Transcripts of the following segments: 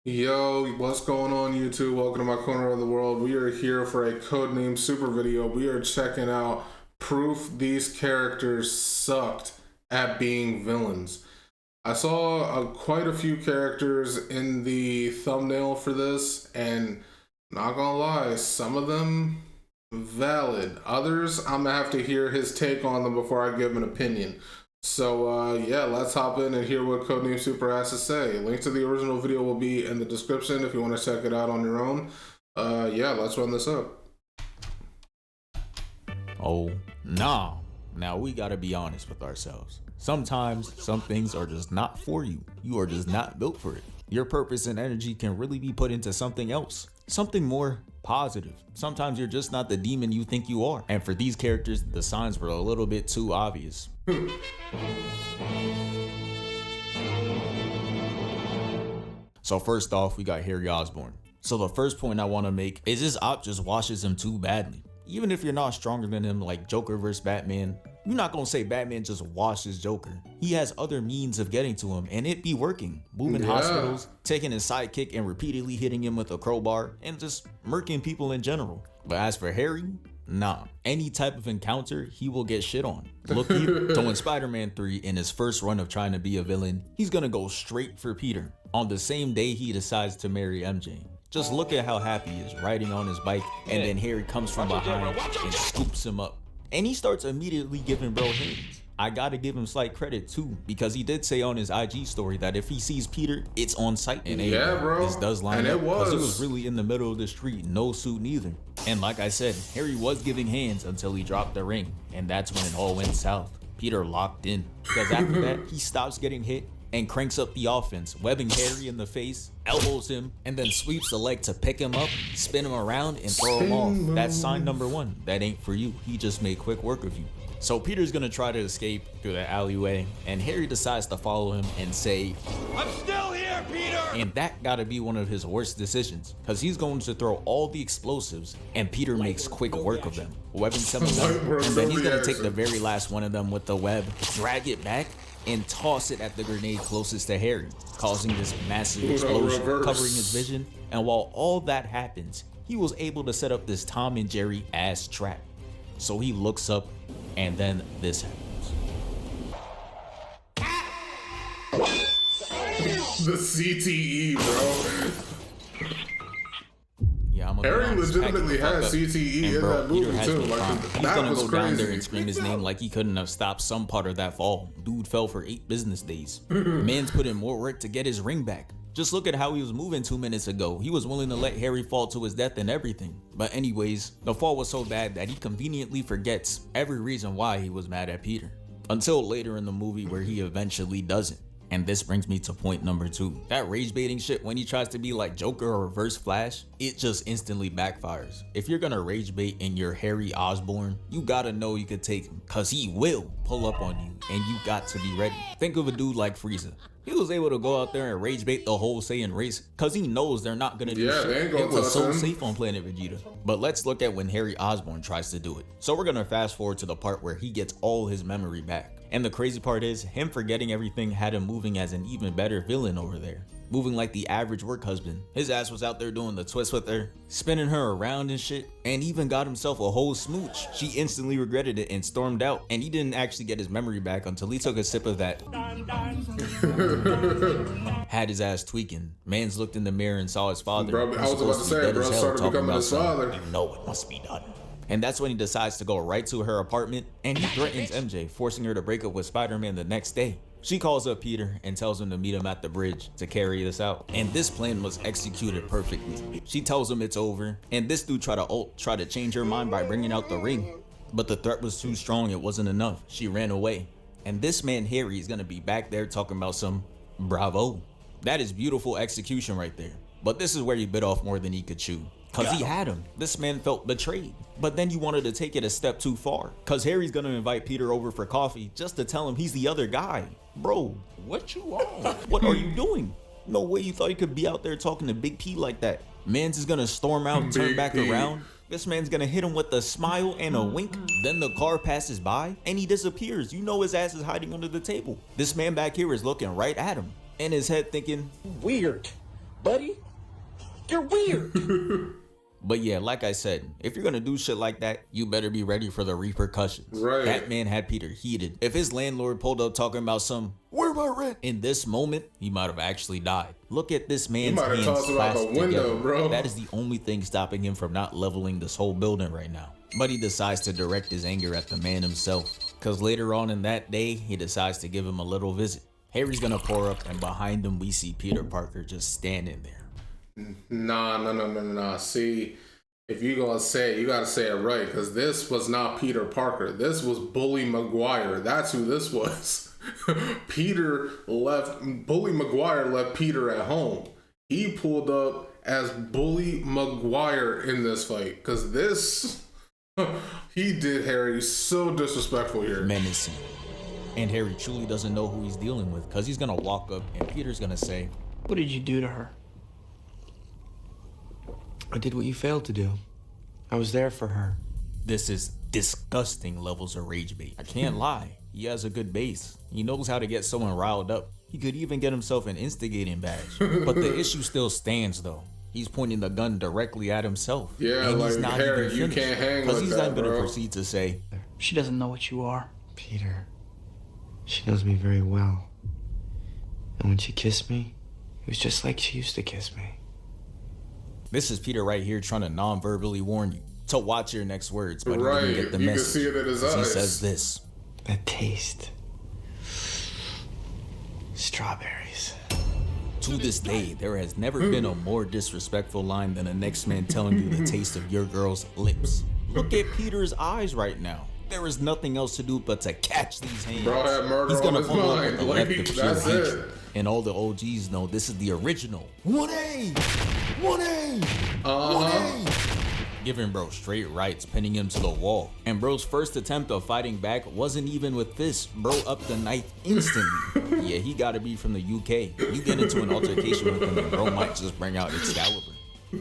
Yo, what's going on YouTube? Welcome to my corner of the world. We are here for a Codenamesuper video. We are checking out proof these characters sucked at being villains. I saw quite a few characters in the thumbnail for this, and not gonna lie, some of them valid. Others, I'm gonna have to hear his take on them before I give an opinion. So yeah, let's hop in and hear what Codenamesuper has to say. Link to the original video will be in the description if you want to check it out on your own. Yeah, let's run this up. Oh, nah. Now we gotta be honest with ourselves. Sometimes some things are just not for you. You are just not built for it. Your purpose and energy can really be put into something else, something more positive. Sometimes you're just not the demon you think you are. And for these characters, the signs were a little bit too obvious. So first off, we got Harry Osborn. So the first point I want to make is this op just washes him too badly. Even if you're not stronger than him, like Joker versus Batman, you're not gonna say Batman just washes Joker. He has other means of getting to him, and it be working. Booming hospitals, taking his sidekick and repeatedly hitting him with a crowbar, and just murking people in general. But as for Harry, nah. Any type of encounter, he will get shit on. Look here, so in Spider-Man 3, in his first run of trying to be a villain, he's gonna go straight for Peter on the same day he decides to marry MJ. Just look at how happy he is riding on his bike, and then Harry comes from behind and scoops him up. And he starts immediately giving bro hands. I gotta give him slight credit too, because he did say on his IG story that if he sees Peter, it's on sight. And yeah, bro, this does line and up, because he was was really in the middle of the street, no suit neither. And like I said, Harry was giving hands until he dropped the ring, and that's when it all went south. Peter locked in, because after that, he stops getting hit and cranks up the offense, webbing Harry in the face, elbows him, and then sweeps the leg to pick him up, spin him around, and throw him off. That's sign number one. That ain't for you. He just made quick work of you. So Peter's gonna try to escape through the alleyway, and Harry decides to follow him and say, "I'm still here, Peter!" And that gotta be one of his worst decisions, because he's going to throw all the explosives, and Peter makes quick work of them, webbing some of them, and then he's gonna take the very last one of them with the web, drag it back, and toss it at the grenade closest to Harry, causing this massive explosion, covering his vision. And while all that happens, he was able to set up this Tom and Jerry ass trap. So he looks up, and then this happens. The CTE, bro. Yeah, Harry legitimately has CTE in that movie too. Like, he's gonna go down there and scream his name like he couldn't have stopped some part of that fall. Dude fell for 8 business days. Man's put in more work to get his ring back. Just look at how he was moving 2 minutes ago. He was willing to let Harry fall to his death and everything. But anyways, the fall was so bad that he conveniently forgets every reason why he was mad at Peter. Until later in the movie where he eventually doesn't. And this brings me to point number 2. That rage baiting shit when he tries to be like Joker or Reverse Flash, it just instantly backfires. If you're gonna rage bait and you're Harry Osborn, you gotta know you could take him, cause he will pull up on you and you got to be ready. Think of a dude like Frieza. He was able to go out there and rage bait the whole Saiyan race cause he knows they're not gonna do shit. It was so safe on planet Vegeta. But let's look at when Harry Osborn tries to do it. So we're gonna fast forward to the part where he gets all his memory back. And the crazy part is, him forgetting everything had him moving as an even better villain over there. Moving like the average work husband. His ass was out there doing the twist with her, spinning her around and shit, and even got himself a whole smooch. She instantly regretted it and stormed out, and he didn't actually get his memory back until he took a sip of that. Had his ass tweaking. Mans looked in the mirror and saw his father. Bro, I was about to say, bro, started becoming his father. You know it must be done. And that's when he decides to go right to her apartment, and he threatens MJ, forcing her to break up with Spider-Man the next day. She calls up Peter and tells him to meet him at the bridge to carry this out. And this plan was executed perfectly. She tells him it's over, and this dude tried to change her mind by bringing out the ring. But the threat was too strong, it wasn't enough. She ran away. And this man Harry is gonna be back there talking about some bravo. That is beautiful execution right there. But this is where he bit off more than he could chew. Cause he had him. This man felt betrayed. But then you wanted to take it a step too far. Cause Harry's gonna invite Peter over for coffee just to tell him he's the other guy. Bro, what you on? What are you doing? No way you thought you could be out there talking to Big P like that. Mans is gonna storm out and turn back around. This man's gonna hit him with a smile and a wink. Then the car passes by and he disappears. You know his ass is hiding under the table. This man back here is looking right at him. In his head thinking, weird. buddy. You're weird. But yeah, like I said, if you're gonna do shit like that, you better be ready for the repercussions. Right. That man had Peter heated. If his landlord pulled up talking about where my rent? In this moment, he might have actually died. Look at this man's hands clasped together. Bro. That is the only thing stopping him from not leveling this whole building right now. But he decides to direct his anger at the man himself. Cause later on in that day, he decides to give him a little visit. Harry's gonna pour up, and behind him we see Peter Parker just standing there. Nah. See, if you gonna say it, you gotta say it right, because this was not Peter Parker. This was Bully Maguire. That's who this was. Bully Maguire left Peter at home. He pulled up as Bully Maguire in this fight, because this, he did Harry so disrespectful here. Menacing. And Harry truly doesn't know who he's dealing with, because he's gonna walk up and Peter's gonna say, "What did you do to her?" "I did what you failed to do. I was there for her." This is disgusting levels of rage bait. I can't lie. He has a good base. He knows how to get someone riled up. He could even get himself an instigating badge. But the issue still stands though. He's pointing the gun directly at himself. Yeah, and like, he's not Harry, even you finished. can't hang Because with he's that, not gonna bro. proceed to say, "She doesn't know what you are." "Peter, she knows me very well. And when she kissed me, it was just like she used to kiss me." this is Peter right here trying to non-verbally warn you to watch your next words, but Right, he didn't get the you can message. see it in his He eyes. says this. "That taste. Strawberries." To this day, there has never been a more disrespectful line than the next man telling you the taste of your girl's lips. Look at Peter's eyes right now. There is nothing else to do but to catch these hands. Bro had murder He's on gonna his follow up mind. with the Like, left of pure that's hatred. it. And all the OGs know this is the original 1A, 1A, 1A. Giving bro straight rights, pinning him to the wall. And bro's first attempt of fighting back wasn't even with this. Bro upped the knife instantly. Yeah, he gotta be from the UK. You get into an altercation with him and bro might just bring out Excalibur.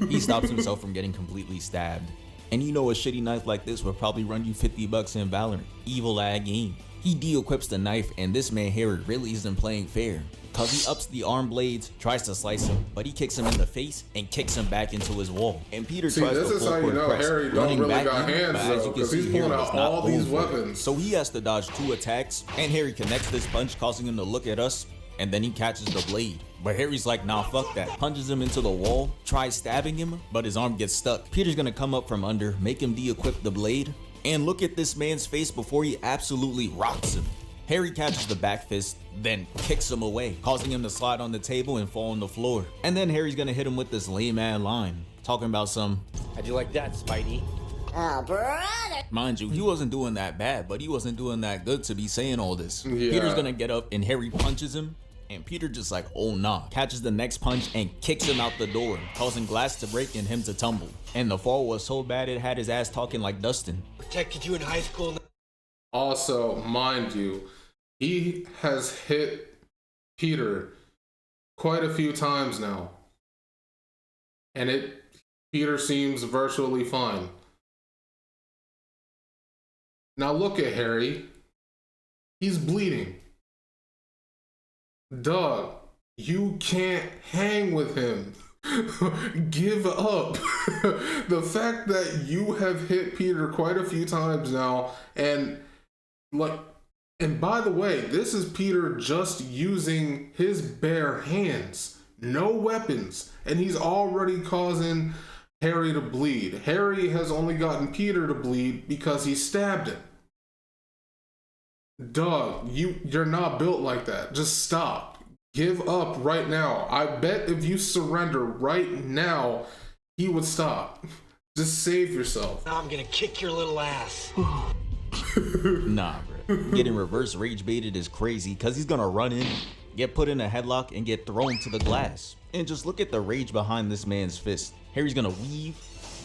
He stops himself from getting completely stabbed. And you know a shitty knife like this would probably run you $50 in Valorant. Evil ag game. He de-equips the knife, and this man Harry really isn't playing fair. Cause he ups the arm blades, tries to slice him, but he kicks him in the face and kicks him back into his wall. And Peter See, tries this to is full how you court know press, Harry don't running really back got in, hands, but as though, you can 'cause see, he's pulling Harry out was not all going these for it. weapons. So he has to dodge 2 attacks, and Harry connects this punch, causing him to look at us, and then he catches the blade. But Harry's like, nah, fuck that. Punches him into the wall, tries stabbing him, but his arm gets stuck. Peter's gonna come up from under, make him de-equip the blade, and look at this man's face before he absolutely rocks him. Harry catches the back fist, then kicks him away, causing him to slide on the table and fall on the floor. And then Harry's gonna hit him with this lame ass line, talking about some, How'd you like that, Spidey? Oh, brother. mind you, he wasn't doing that bad, but he wasn't doing that good to be saying all this. Yeah. Peter's gonna get up and Harry punches him, and Peter just like, oh nah, catches the next punch and kicks him out the door, causing glass to break and him to tumble. And the fall was so bad it had his ass talking like Dustin. Protected you in high school. Also, mind you, he has hit Peter quite a few times now. And Peter seems virtually fine. Now look at Harry. He's bleeding. Dog, you can't hang with him. Give up. The fact that you have hit Peter quite a few times now, and by the way, this is Peter just using his bare hands, no weapons, and he's already causing Harry to bleed. Harry has only gotten Peter to bleed because he stabbed him. Dog, you're not built like that. Just stop. Give up right now. I bet if you surrender right now, he would stop. Just save yourself. Now I'm gonna kick your little ass. Nah, bro. Getting reverse rage baited is crazy because he's gonna run in, get put in a headlock, and get thrown to the glass. And just look at the rage behind this man's fist. Harry's gonna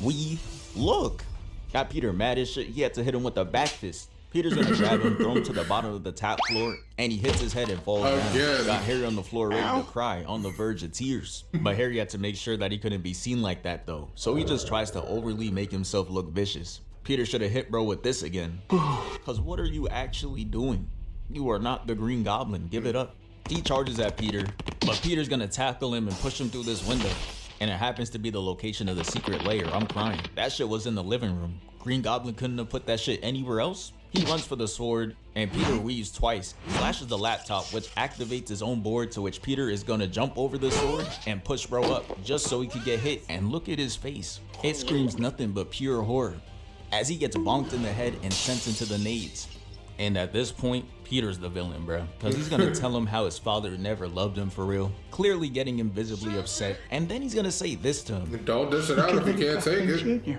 weave, look. Got Peter mad as shit. He had to hit him with the back fist. Peter's gonna grab him, throw him to the bottom of the top floor, and he hits his head and falls down. Got Harry on the floor ready to cry, on the verge of tears. But Harry had to make sure that he couldn't be seen like that though, so he just tries to overly make himself look vicious. Peter should have hit bro with this again. Cause what are you actually doing? You are not the Green Goblin, give it up. He charges at Peter, but Peter's gonna tackle him and push him through this window. And it happens to be the location of the secret lair. I'm crying. That shit was in the living room. Green Goblin couldn't have put that shit anywhere else. He runs for the sword, and Peter weaves twice, slashes the laptop, which activates his own board, to which Peter is gonna jump over the sword and push bro up, just so he could get hit. And look at his face. It screams nothing but pure horror, as he gets bonked in the head and sent into the nades. And at this point, Peter's the villain, bro, because he's gonna tell him how his father never loved him for real, clearly getting him visibly upset. And then he's gonna say this to him. Don't dish it out if you can't take it.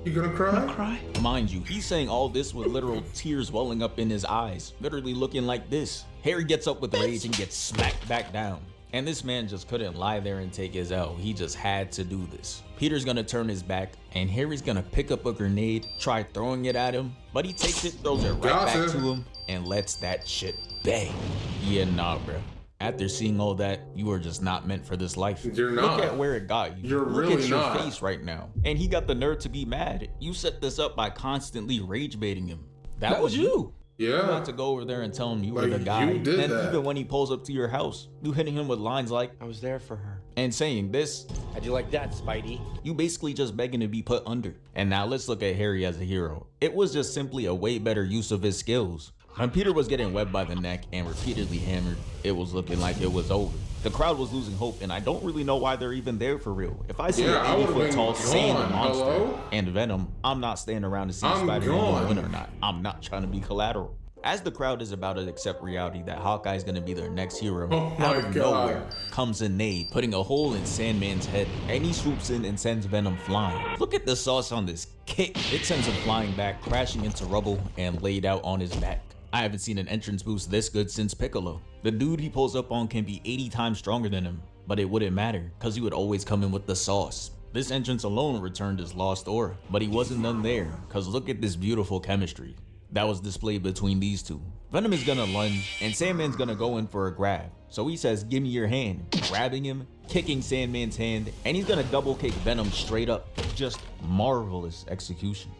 You gonna cry? Mind you, he's saying all this with literal tears welling up in his eyes, literally looking like this. Harry gets up with rage and gets smacked back down. And this man just couldn't lie there and take his L. He just had to do this. Peter's gonna turn his back, and Harry's gonna pick up a grenade, try throwing it at him, but he takes it, throws it right back to him, and lets that shit bang. Yeah, nah, bro. After seeing all that, you are just not meant for this life. You're not. Look at where it got you. You're Look really at your not. face right now. And he got the nerve to be mad. You set this up by constantly rage baiting him. That was you. Yeah. You had to go over there and tell him you were the guy. You did and that. even when he pulls up to your house, you hitting him with lines like, I was there for her. and saying this, How'd you like that, Spidey? you basically just begging to be put under. And now let's look at Harry as a hero. It was just simply a way better use of his skills. When Peter was getting webbed by the neck and repeatedly hammered, it was looking like it was over. The crowd was losing hope, and I don't really know why they're even there for real. If I see Yeah, I an would've 80-foot been tall gone. sand monster Hello? and Venom, I'm not staying around to see I'm Spider-Man gone. win or not. I'm not trying to be collateral. As the crowd is about to accept reality that Hawkeye's gonna be their next hero, Oh out my of God. nowhere comes a nade, putting a hole in Sandman's head, and he swoops in and sends Venom flying. Look at the sauce on this kick. It sends him flying back, crashing into rubble, and laid out on his back. I haven't seen an entrance boost this good since Piccolo. The dude he pulls up on can be 80 times stronger than him, but it wouldn't matter, cause he would always come in with the sauce. This entrance alone returned his lost aura, but he wasn't done there, cause look at this beautiful chemistry that was displayed between these two. Venom is gonna lunge, and Sandman's gonna go in for a grab. So he says, give me your hand, grabbing him, kicking Sandman's hand, and he's gonna double kick Venom straight up. Just marvelous execution.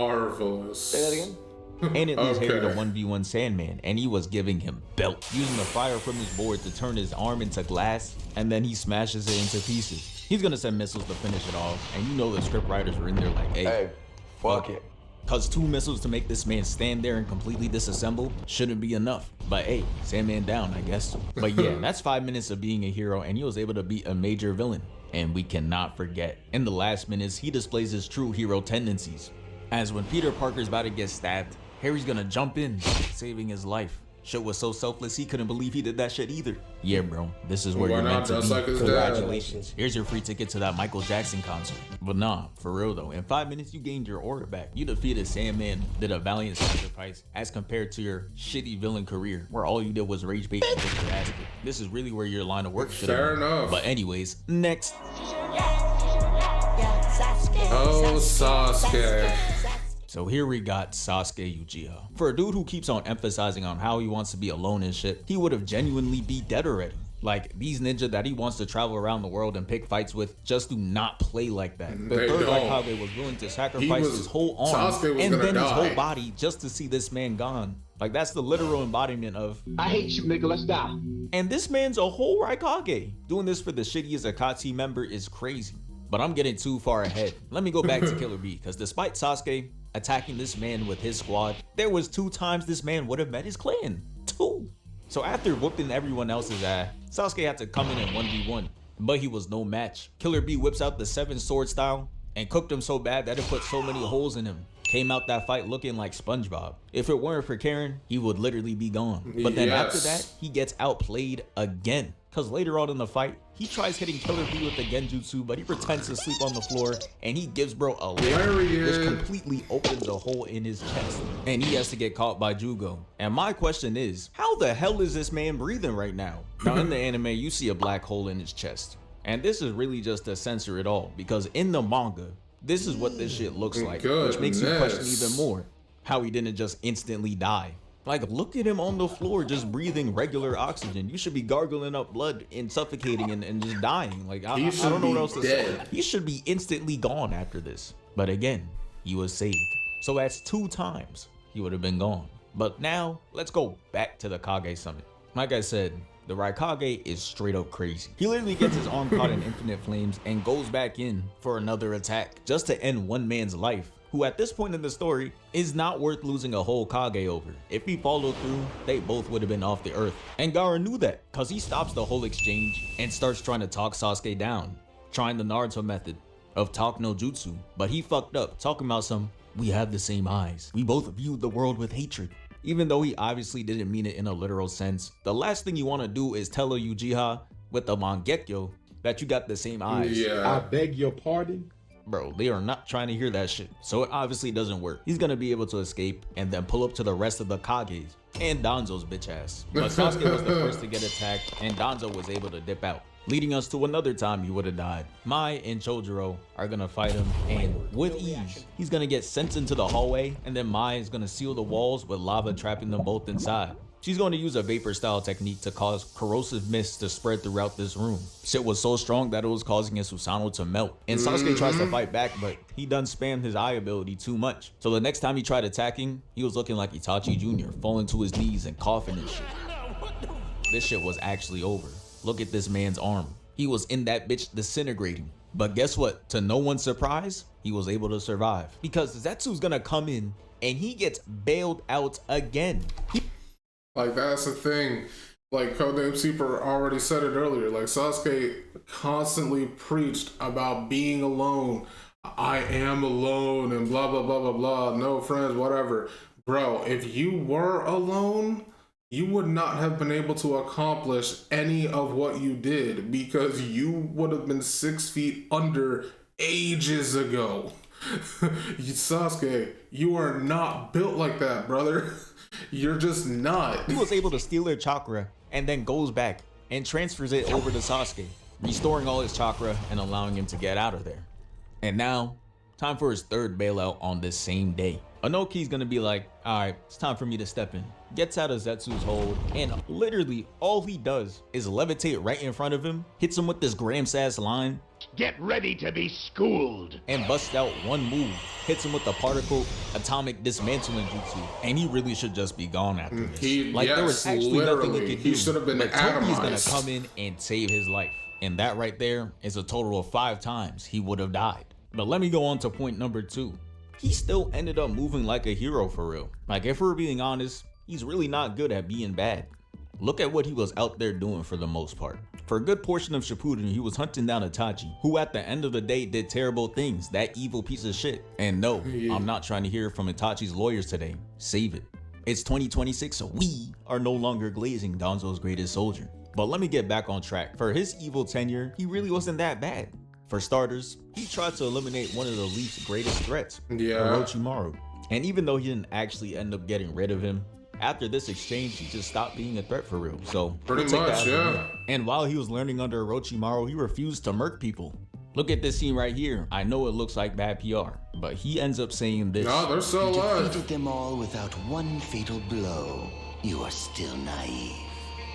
Marvelous. Say that again? And it leaves Harry to Okay. 1v1 Sandman, and he was giving him belt, using the fire from his board to turn his arm into glass, and then he smashes it into pieces. He's gonna send missiles to finish it off, and you know the script writers were in there like, hey, Fuck it. cause 2 missiles to make this man stand there and completely disassemble shouldn't be enough. But hey, Sandman down, I guess. But yeah, that's 5 minutes of being a hero, and he was able to beat a major villain. And we cannot forget, in the last minutes, he displays his true hero tendencies. As when Peter Parker's about to get stabbed, Harry's gonna jump in, saving his life. Shit was so selfless he couldn't believe he did that shit either. Yeah, bro, this is where Why you're not? meant to Just be. like his dad. Congratulations. Here's your free ticket to that Michael Jackson concert. But nah, for real though, in 5 minutes you gained your aura back. You defeated Sandman, did a valiant sacrifice as compared to your shitty villain career, where all you did was rage bait and get your ass kicked. This is really where your line of work should have Fair been. enough. But anyways, next. Oh, Sasuke. So here we got Sasuke Uchiha. For a dude who keeps on emphasizing on how he wants to be alone and shit, he would have genuinely be dead already. Like, these ninja that he wants to travel around the world and pick fights with just do not play like that. The They third don't. Raikage was willing to sacrifice was- his whole arm Sasuke was and gonna then his die. whole body just to see this man gone. Like, that's the literal embodiment of, I hate you, nigga. Let's die. and this man's a whole Raikage. Doing this for the shittiest Akatsuki member is crazy. But I'm getting too far ahead. Let me go back to Killer B, because despite Sasuke attacking this man with his squad, there was 2 times this man would have met his clan. 2. So after whooping everyone else's ass, Sasuke had to come in at 1v1, but he was no match. Killer B whips out the 7 sword style and cooked him so bad that it put so many holes in him. Came out that fight looking like SpongeBob. If it weren't for Karen, he would literally be gone. But then after Yes. that, he gets outplayed again. Cause later on in the fight, he tries hitting Killer B with the Genjutsu, but he pretends to sleep on the floor and he gives bro a lick, which completely opens a hole in his chest. And he has to get caught by Jugo. And my question is, how the hell is this man breathing right now? Now in the anime, you see a black hole in his chest. And this is really just to censor it all, because in the manga, this is what this shit looks like, which makes you question even more how he didn't just instantly die. Like, look at him on the floor just breathing regular oxygen. You should be gargling up blood and suffocating and just dying. Like, I don't know what else to say. He should be instantly gone after this. But again, he was saved. So that's 2 times he would have been gone. But now, let's go back to the Kage Summit. Like I said, the Raikage is straight up crazy. He literally gets his arm caught in infinite flames and goes back in for another attack just to end one man's life, who at this point in the story is not worth losing a whole Kage over. If he followed through, they both would have been off the earth. And Gaara knew that, cause he stops the whole exchange and starts trying to talk Sasuke down, trying the Naruto method of talk no jutsu, but he fucked up, talking about some, we have the same eyes. We both viewed the world with hatred. Even though he obviously didn't mean it in a literal sense, the last thing you want to do is tell a Uchiha with the Mangekyo that you got the same eyes. Yeah. I beg your pardon? Bro, they are not trying to hear that shit. So it obviously doesn't work. He's gonna be able to escape and then pull up to the rest of the Kages and Danzo's bitch ass. But Sasuke was the first to get attacked and Danzo was able to dip out, leading us to another time he would have died. Mai and Chojuro are gonna fight him, and with ease, he's gonna get sent into the hallway, and then Mai is gonna seal the walls with lava trapping them both inside. She's going to use a vapor style technique to cause corrosive mist to spread throughout this room. Shit was so strong that it was causing his Susanoo to melt. And Sasuke tries to fight back, but he done spammed his eye ability too much. So the next time he tried attacking, he was looking like Itachi Jr., falling to his knees and coughing and shit. This shit was actually over. Look at this man's arm. He was in that bitch disintegrating. But guess what? To no one's surprise, he was able to survive. Because Zetsu's gonna come in and he gets bailed out again. Like, that's the thing. Like, Codenamesuper already said it earlier. Like, Sasuke constantly preached about being alone. I am alone and blah, blah, blah, blah, blah. No friends, whatever. Bro, if you were alone, you would not have been able to accomplish any of what you did because you would have been 6 feet under ages ago. Sasuke, you are not built like that, brother. You're just not. He was able to steal their chakra and then goes back and transfers it over to Sasuke, restoring all his chakra and allowing him to get out of there. And now, time for his third bailout on this same day. Inoki's gonna be like, alright, it's time for me to step in. Gets out of Zetsu's hold, and literally all he does is levitate right in front of him, hits him with this Gramps ass line, Get ready to be schooled. and busts out one move, hits him with the particle atomic dismantling jutsu, and he really should just be gone after this. There was actually nothing he could do. He should have been but Toki's gonna atomized. come in and save his life, and that right there is a total of 5 times he would have died. But let me go on to point number 2. He still ended up moving like a hero for real. Like, if we're being honest, he's really not good at being bad. Look at what he was out there doing for the most part. For a good portion of Shippuden, he was hunting down Itachi, who at the end of the day did terrible things, that evil piece of shit. And no, I'm not trying to hear from Itachi's lawyers today. Save it. It's 2026, so we are no longer glazing Danzo's greatest soldier. But let me get back on track. For his evil tenure, he really wasn't that bad. For starters, he tried to eliminate one of the Leaf's greatest threats, Orochimaru. And even though he didn't actually end up getting rid of him, after this exchange, he just stopped being a threat for real. So Pretty we'll take much, that as a yeah. win. And while he was learning under Orochimaru, he refused to murk people. Look at this scene right here. I know it looks like bad PR, but he ends up saying this. No, they're still You alive. defeated them all without one fatal blow. You are still naive.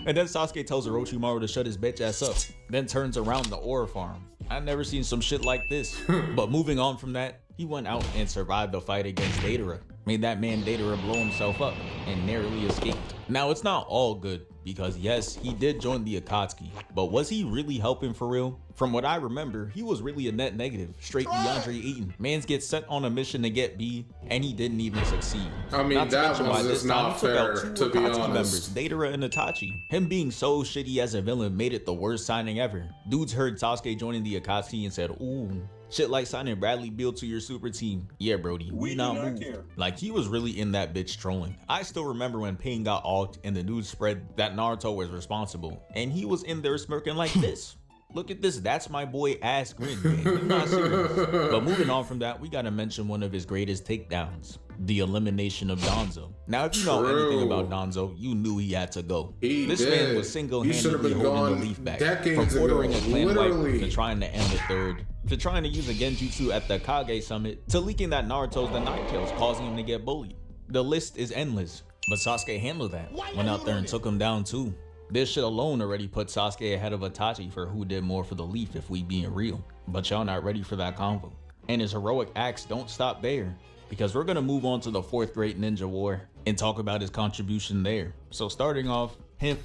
And then Sasuke tells Orochimaru to shut his bitch ass up, then turns around the ore farm. I've never seen some shit like this. But moving on from that, he went out and survived the fight against Deidara. Made that man Deidara blow himself up and narrowly escaped. Now, it's not all good, because yes, he did join the Akatsuki, but was he really helping for real? From what I remember, he was really a net negative, straight DeAndre Ayton. Mans gets sent on a mission to get B, and he didn't even succeed. I mean, Not to that mention was by this just time, not he took out fair, 2 to be Akatsuki honest. members, Deidara and Itachi. Him being so shitty as a villain made it the worst signing ever. Dudes heard Sasuke joining the Akatsuki and said, ooh, shit like signing Bradley Beal to your super team. Yeah, Brody, we not move. Like, he was really in that bitch trolling. I still remember when Pain got alt and the news spread that Naruto was responsible, and he was in there smirking like this. Look at this, that's my boy ass grin, man. You're not serious. But moving on from that, we gotta mention one of his greatest takedowns, the elimination of Danzo. Now, if you know anything about Danzo, you knew he had to go. This man was single-handedly holding the leaf back. From ordering a clan wipe to trying to end the third, to trying to use a genjutsu at the Kage summit, to leaking that Naruto's the Night Tails, causing him to get bullied. The list is endless, but Sasuke handled that. Went out there and took him down too. This shit alone already put Sasuke ahead of Itachi for who did more for the Leaf if we being real. But y'all not ready for that convo. And his heroic acts don't stop there, because we're gonna move on to the 4th Great Ninja War and talk about his contribution there. So starting off, him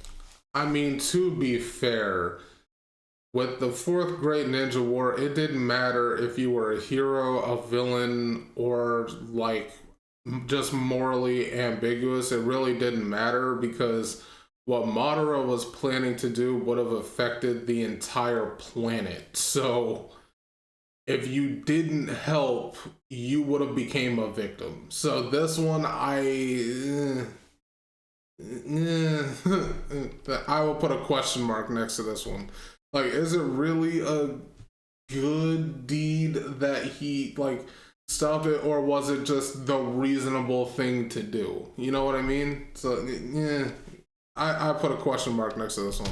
I mean, to be fair, with the Fourth Great Ninja War, it didn't matter if you were a hero, a villain, or like just morally ambiguous. It really didn't matter because what Madara was planning to do would have affected the entire planet. So if you didn't help, you would have became a victim. So this one, I will put a question mark next to this one. Like, is it really a good deed that he like stopped it, or was it just the reasonable thing to do? You know what I mean? So yeah, I put a question mark next to this one.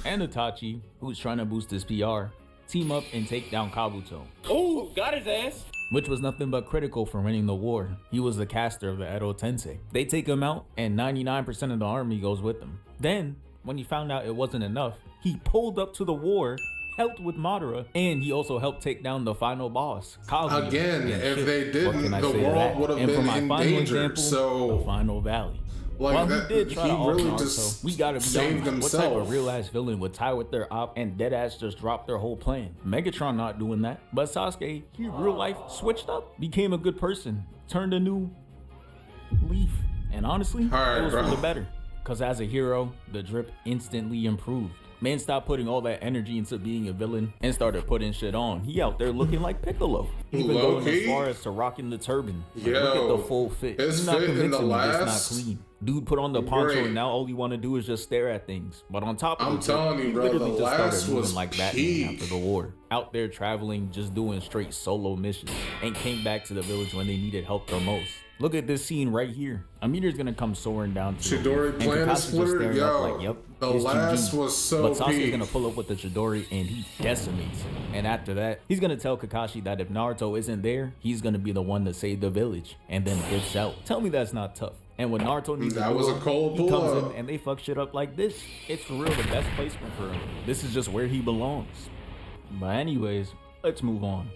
And Itachi, who's trying to boost his PR, team up and take down Kabuto. Oh, got his ass. Which was nothing but critical for winning the war. He was the caster of the Edo Tensei. They take him out and 99% of the army goes with him. Then, when he found out it wasn't enough, he pulled up to the war, helped with Madara, and he also helped take down the final boss, Kaguya. Again, if they didn't, the world would have and been for my in final danger. example, So the final valley. like While that, he did try to really off just Naruto, we gotta be saved honest. What type himself. of real ass villain would tie with their op and dead ass just drop their whole plan? Megatron not doing that, but Sasuke, he real life switched up, became a good person, turned a new leaf, and honestly, Alright, it was bro. for the better. Cause as a hero, the drip instantly improved. Man stopped putting all that energy into being a villain and started putting shit on. He out there looking like Piccolo. Even going as far as to rocking the turban. Like, look at the full fit. his He's not fit in convincing the me it's last- not clean. Dude put on the poncho Great. and now all you want to do is just stare at things. But on top of I'm it, telling you, he bro, literally the just started last moving was like Batman peak. after the war. Out there traveling, just doing straight solo missions, and came back to the village when they needed help the most. Look at this scene right here. A meteor's gonna come soaring down to Chidori and Planet Kakashi's just Splitter, staring yo, up like, yep, the it's last GG. was so But Sasuke's peak. gonna pull up with the Chidori and he decimates him. And after that, he's gonna tell Kakashi that if Naruto isn't there, he's gonna be the one to save the village, and then dips out. Tell me that's not tough. And when Naruto needs That to was do a it, cold he comes pull-up. in and they fuck shit up like this. It's for real the best placement for him. This is just where he belongs. But anyways, let's move on.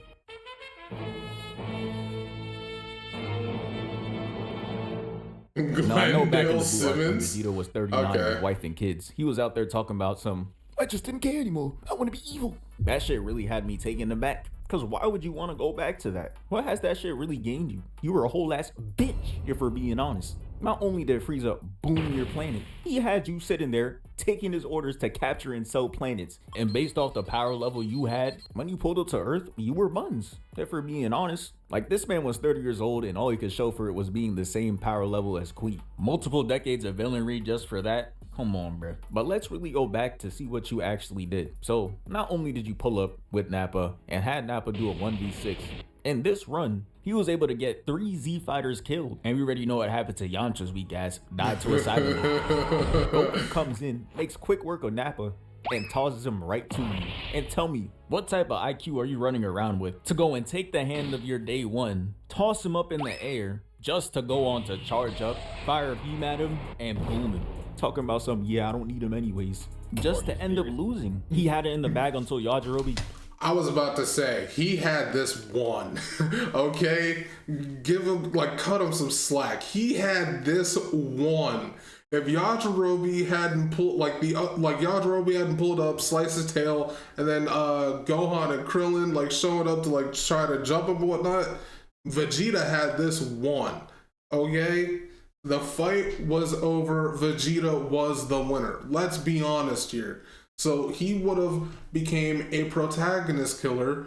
Now I know back in the Blue Arc when Vegeta was 39 with wife and kids, he was out there talking about some, I just didn't care anymore. I want to be evil. That shit really had me taken aback. Cause why would you want to go back to that? What has that shit really gained you? You were a whole ass bitch, if we're being honest. Not only did Frieza boom your planet, he had you sitting there taking his orders to capture and sell planets. And based off the power level you had, when you pulled up to Earth, you were buns. If we're being honest, like this man was 30 years old and all he could show for it was being the same power level as Queen. Multiple decades of villainry just for that? Come on, bruh. But let's really go back to see what you actually did. So, not only did you pull up with Nappa and had Nappa do a 1v6, in this run, he was able to get 3 Z fighters killed. And we already know what happened to Yamcha's weak ass, died to a cyber. Goku comes in, makes quick work of Nappa, and tosses him right to you. And tell me, what type of IQ are you running around with to go and take the hand of your day one, toss him up in the air, just to go on to charge up, fire a beam at him, and boom him? Talking about some, yeah, I don't need him anyways. Just to end up losing. He had it in the bag until Yajirobe. I was about to say, he had this one, okay? Give him, like, cut him some slack. He had this one. If Yajirobe hadn't pulled, Yajirobe hadn't pulled up, sliced his tail, and then Gohan and Krillin, like, showing up to, like, try to jump him and whatnot, Vegeta had this one, okay? The fight was over. Vegeta was the winner. Let's be honest here. So he would have became a protagonist killer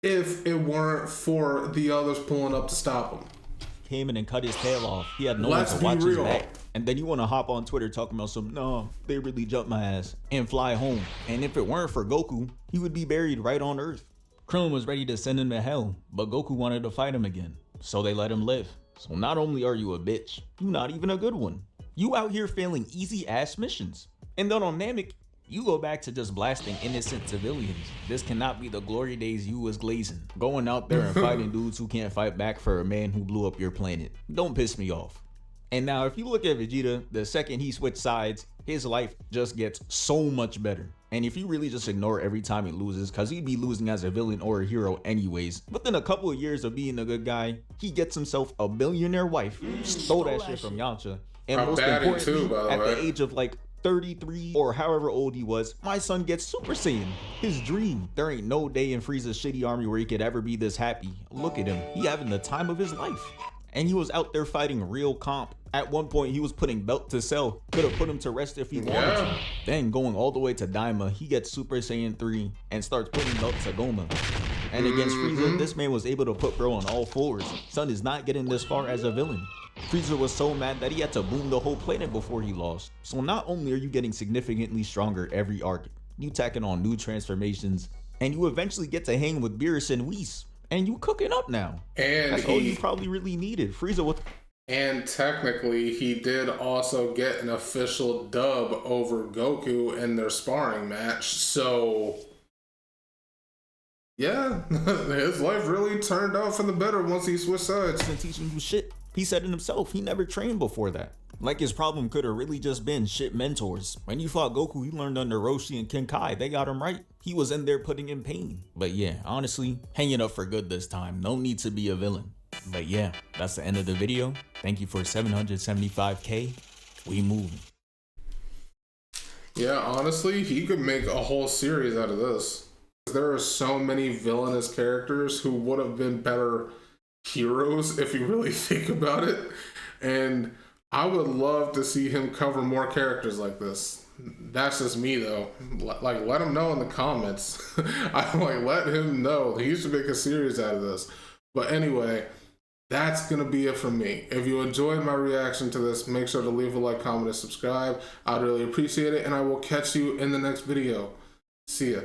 if it weren't for the others pulling up to stop him. Came in and cut his tail off. He had no one Let's to be watch his real. back. And then you want to hop on Twitter talking about some, no, they really jumped my ass and fly home. And if it weren't for Goku, he would be buried right on Earth. Krillin was ready to send him to hell, but Goku wanted to fight him again. So they let him live. So not only are you a bitch, you not even a good one. You out here failing easy ass missions. And then on Namek, you go back to just blasting innocent civilians. This cannot be the glory days you was glazing. Going out there and fighting dudes who can't fight back for a man who blew up your planet. Don't piss me off. And now if you look at Vegeta, the second he switched sides, his life just gets so much better. And if you really just ignore every time he loses, cause he'd be losing as a villain or a hero anyways, within a couple of years of being a good guy, he gets himself a billionaire wife, stole that shit from Yamcha, and most importantly, too, by the at way. the age of like 33 or however old he was, my son gets Super Saiyan. His dream. There ain't no day in Frieza's shitty army where he could ever be this happy. Look at him, he having the time of his life. And he was out there fighting real comp. At one point he was putting belt to Cell. Could have put him to rest if he wanted to. Then going all the way to Daima, he gets Super Saiyan 3 and starts putting belt to Goma. And against Frieza, this man was able to put bro on all fours. Son is not getting this far as a villain. Frieza was so mad that he had to boom the whole planet before he lost. So not only are you getting significantly stronger every arc, you tacking on new transformations, and you eventually get to hang with Beerus and Whis, and you cooking up now. And that's all you probably really needed. Frieza with. And technically, he did also get an official dub over Goku in their sparring match. So, yeah, his life really turned out for the better once he switched sides. And teaching you shit. He said it himself, he never trained before that. Like his problem could have really just been shit mentors. When you fought Goku, he learned under Roshi and Kenkai. They got him right. He was in there putting in pain. But yeah, honestly, hanging up for good this time. No need to be a villain. But yeah, that's the end of the video. Thank you for 775K. We moving. Yeah, honestly, he could make a whole series out of this. There are so many villainous characters who would have been better heroes if you really think about it. And I would love to see him cover more characters like this. That's just me though. Like, let him know in the comments. Let him know. He should make a series out of this. But anyway, that's gonna be it from me. If you enjoyed my reaction to this, make sure to leave a like, comment, and subscribe. I'd really appreciate it, and I will catch you in the next video. See ya.